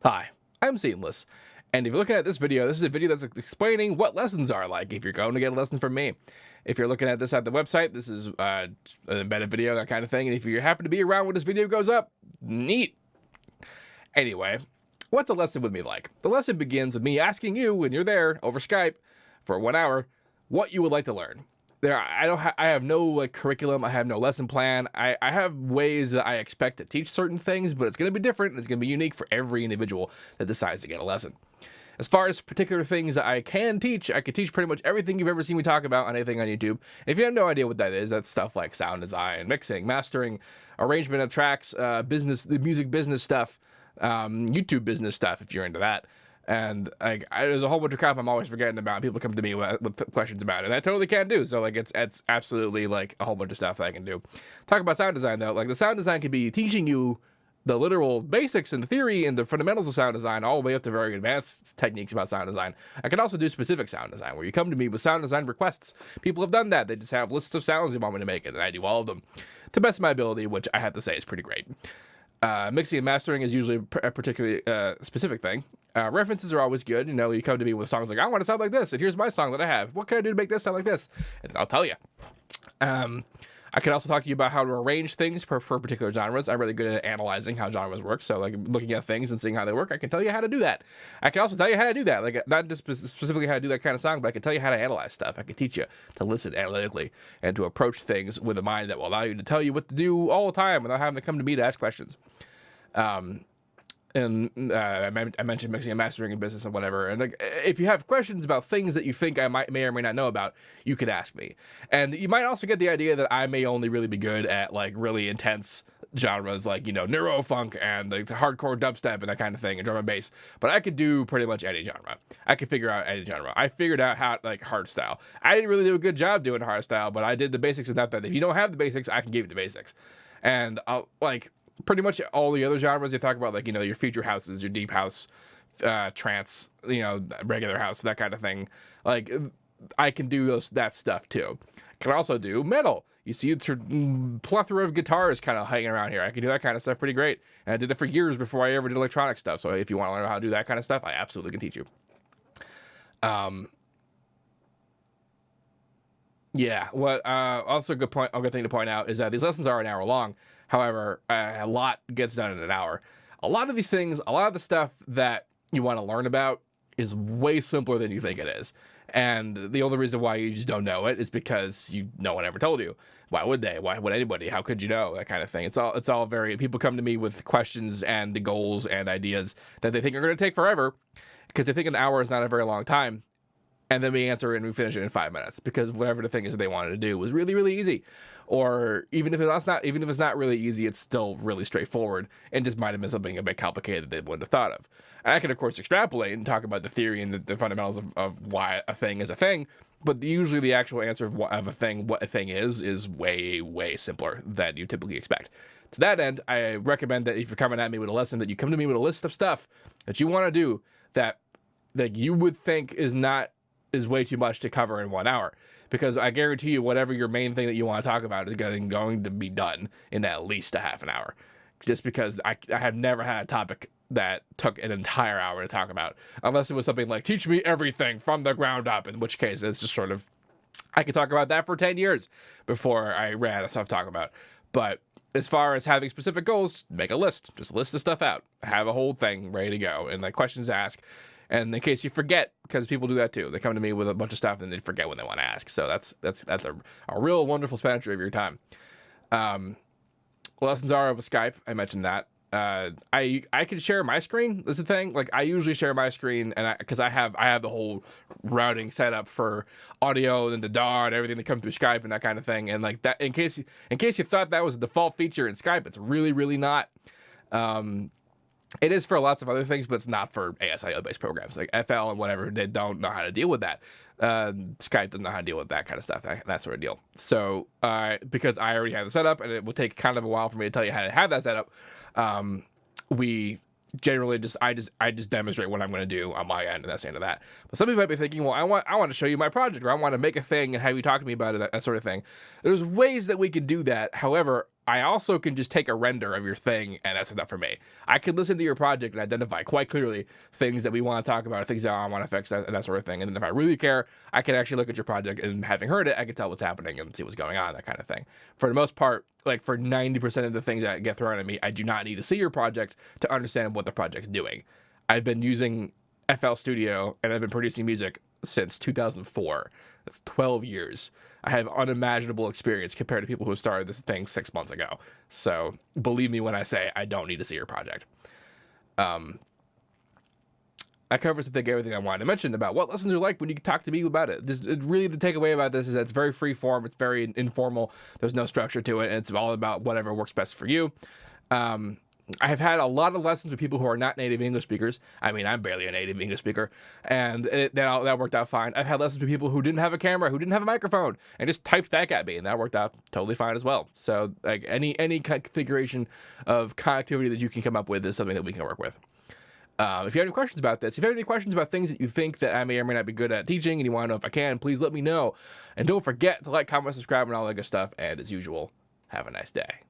Hi, I'm Seamless, and if you're looking at this video, this is a video that's explaining what lessons are like if you're going to get a lesson from me. If you're looking at this at the website, this is an embedded video, that kind of thing, and if you happen to be around when this video goes up, neat. Anyway, what's a lesson with me like? The lesson begins with me asking you, when you're there over Skype for 1 hour, what you would like to learn. I have no curriculum. I have no lesson plan. I have ways that I expect to teach certain things, but it's going to be different and it's going to be unique for every individual that decides to get a lesson. As far as particular things that I can teach, I could teach pretty much everything you've ever seen me talk about on anything on YouTube. If you have no idea what that is, that's stuff like sound design, mixing, mastering, arrangement of tracks, the music business stuff, YouTube business stuff, if you're into that. And there's a whole bunch of crap I'm always forgetting about. People come to me with questions about it, and I totally can do. So it's absolutely like a whole bunch of stuff that I can do. Talk about sound design though. Like the sound design could be teaching you the literal basics and the theory and the fundamentals of sound design, all the way up to very advanced techniques about sound design. I can also do specific sound design, where you come to me with sound design requests. People have done that. They just have lists of sounds they want me to make, and I do all of them to best of my ability, which I have to say is pretty great. Mixing and mastering is usually a particularly specific thing. References are always good. You know, you come to me with songs like, I want to sound like this, and here's my song that I have. What can I do to make this sound like this? And I'll tell you. I can also talk to you about how to arrange things for particular genres. I'm really good at analyzing how genres work. So, like, looking at things and seeing how they work, I can tell you how to do that. I can also tell you how to do that. Like, not just specifically how to do that kind of song, but I can tell you how to analyze stuff. I can teach you to listen analytically and to approach things with a mind that will allow you to tell you what to do all the time without having to come to me to ask questions. I mentioned mixing and mastering in business and whatever. And like, if you have questions about things that you think I may or may not know about, you can ask me. And you might also get the idea that I may only really be good at like really intense genres, like, you know, neurofunk and like hardcore dubstep and that kind of thing, and drum and bass. But I could do pretty much any genre. I could figure out any genre. I figured out how, like, hardstyle. I didn't really do a good job doing hardstyle, but I did the basics enough that if you don't have the basics, I can give you the basics. And I'll like pretty much all the other genres they talk about, like, you know, your future houses, your deep house, trance, you know, regular house, that kind of thing. Like, I can do that stuff too. Can also do metal. You see a plethora of guitars kind of hanging around here. I can do that kind of stuff pretty great. And I did it for years before I ever did electronic stuff. So if you want to learn how to do that kind of stuff, I absolutely can teach you. Yeah. What also a good thing to point out is that these lessons are an hour long. However, a lot gets done in an hour. A lot of these things, a lot of the stuff that you want to learn about is way simpler than you think it is. And the only reason why you just don't know it is because no one ever told you. Why would they? Why would anybody? How could you know? That kind of thing. It's all very, people come to me with questions and goals and ideas that they think are going to take forever because they think an hour is not a very long time. And then we answer it and we finish it in 5 minutes because whatever the thing is that they wanted to do was really, really easy. Or even if it's not really easy, it's still really straightforward and just might have been something a bit complicated that they wouldn't have thought of. And I can, of course, extrapolate and talk about the theory and the fundamentals of why a thing is a thing. But usually the actual answer of what a thing is way, way simpler than you typically expect. To that end, I recommend that if you're coming at me with a lesson, that you come to me with a list of stuff that you want to do that you would think is way too much to cover in 1 hour. Because I guarantee you, whatever your main thing that you want to talk about is going to be done in at least a half an hour. Just because I have never had a topic that took an entire hour to talk about. Unless it was something like, teach me everything from the ground up. In which case, it's just sort of, I could talk about that for 10 years before I ran out of stuff to talk about. But as far as having specific goals, make a list. Just list the stuff out. Have a whole thing ready to go. And like questions to ask. And in case you forget, because people do that too, they come to me with a bunch of stuff and they forget when they want to ask. So that's a real wonderful expenditure of your time. Lessons are over Skype. I mentioned that. I can share my screen. That's the thing. Like, I usually share my screen, and because I have the whole routing set up for audio and the DAW and everything that comes through Skype and that kind of thing. And like that, in case you thought that was a default feature in Skype, it's really, really not. It is for lots of other things, but it's not for ASIO-based programs like FL and whatever. They don't know how to deal with that. Skype doesn't know how to deal with that kind of stuff, that sort of deal. So, because I already have the setup, and it will take kind of a while for me to tell you how to have that setup, we generally I just demonstrate what I'm going to do on my end, and that's the end of that. But some people might be thinking, well, I want to show you my project, or I want to make a thing and have you talk to me about it, that sort of thing. There's ways that we could do that. However, I also can just take a render of your thing, and that's enough for me. I can listen to your project and identify quite clearly things that we want to talk about, things that I want to fix, and that sort of thing. And then if I really care, I can actually look at your project, and having heard it, I can tell what's happening and see what's going on, that kind of thing. For the most part, like for 90% of the things that get thrown at me, I do not need to see your project to understand what the project's doing. I've been using FL Studio, and I've been producing music since 2004. That's 12 years. I have unimaginable experience compared to people who started this thing 6 months ago. So believe me when I say I don't need to see your project. I covered, I think, everything I wanted to mention about what lessons are like when you talk to me about it. Really, the takeaway about this is that it's very free form. It's very informal. There's no structure to it. And it's all about whatever works best for you. I have had a lot of lessons with people who are not native English speakers. I mean, I'm barely a native English speaker, and that worked out fine. I've had lessons with people who didn't have a camera, who didn't have a microphone, and just typed back at me, and that worked out totally fine as well. So, like, any configuration of connectivity that you can come up with is something that we can work with. If you have any questions about this, if you have any questions about things that you think that I may or may not be good at teaching, and you want to know if I can, please let me know. And don't forget to like, comment, subscribe, and all that good stuff. And as usual, have a nice day.